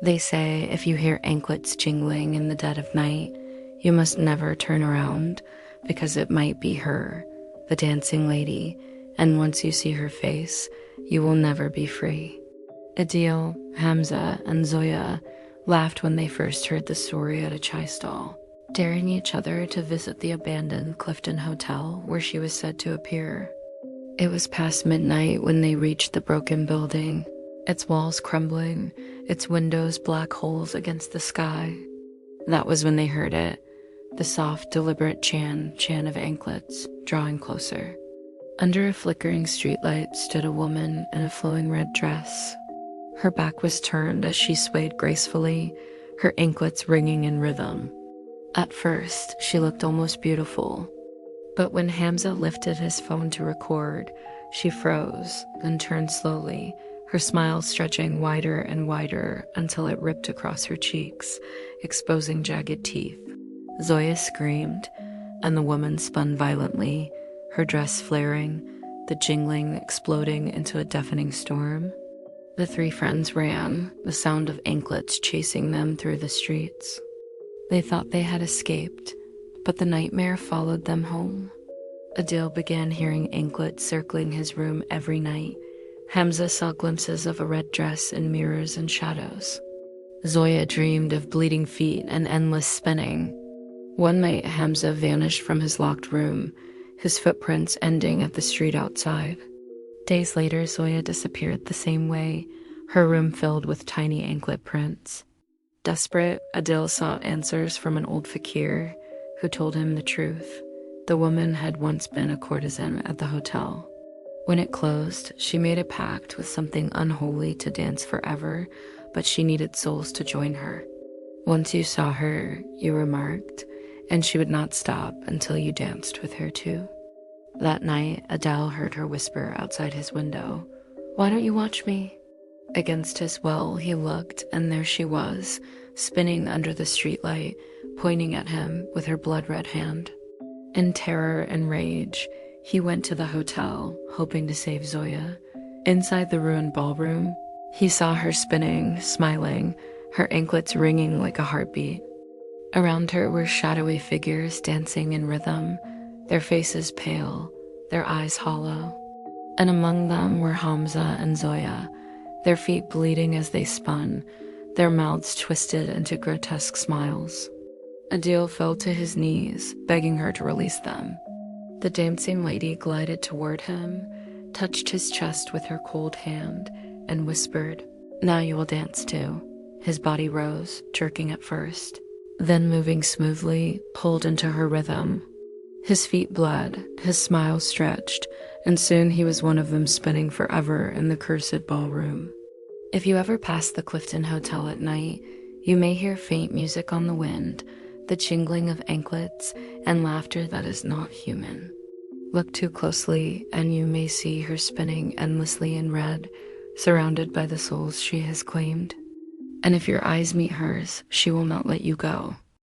They say if you hear anklets jingling in the dead of night, you must never turn around, because it might be her, the dancing lady, and once you see her face, you will never be free. Adil, Hamza, and Zoya laughed when they first heard the story at a chai stall, daring each other to visit the abandoned Clifton hotel where she was said to appear. It was past midnight when they reached the broken building, its walls crumbling, its windows black holes against the sky. That was when they heard it, the soft, deliberate chan of anklets, drawing closer. Under a flickering streetlight stood a woman in a flowing red dress. Her back was turned as she swayed gracefully, her anklets ringing in rhythm. At first, she looked almost beautiful. But when Hamza lifted his phone to record, she froze, then turned slowly, her smile stretching wider and wider until it ripped across her cheeks, exposing jagged teeth. Zoya screamed, and the woman spun violently, her dress flaring, the jingling exploding into a deafening storm. The three friends ran, the sound of anklets chasing them through the streets. They thought they had escaped, but the nightmare followed them home. Adil began hearing anklets circling his room every night. Hamza saw glimpses of a red dress in mirrors and shadows. Zoya dreamed of bleeding feet and endless spinning. One night, Hamza vanished from his locked room, his footprints ending at the street outside. Days later, Zoya disappeared the same way, her room filled with tiny anklet prints. Desperate, Adil sought answers from an old fakir who told him the truth. The woman had once been a courtesan at the hotel. When it closed, she made a pact with something unholy to dance forever, but she needed souls to join her. Once you saw her, you were marked, and she would not stop until you danced with her too. That night, Adil heard her whisper outside his window, "Why don't you watch me?" Against his will, he looked, and there she was, spinning under the streetlight, pointing at him with her blood-red hand. In terror and rage, he went to the hotel, hoping to save Zoya. Inside the ruined ballroom, he saw her spinning, smiling, her anklets ringing like a heartbeat. Around her were shadowy figures dancing in rhythm, their faces pale, their eyes hollow. And among them were Hamza and Zoya, their feet bleeding as they spun, their mouths twisted into grotesque smiles. Adil fell to his knees, begging her to release them. The dancing lady glided toward him, touched his chest with her cold hand, and whispered, "Now you will dance too." His body rose, jerking at first, then moving smoothly, pulled into her rhythm. His feet bled, his smile stretched, and soon he was one of them spinning forever in the cursed ballroom. If you ever pass the Clifton Hotel at night, you may hear faint music on the wind, the jingling of anklets, and laughter that is not human. Look too closely, and you may see her spinning endlessly in red, surrounded by the souls she has claimed. And if your eyes meet hers, she will not let you go.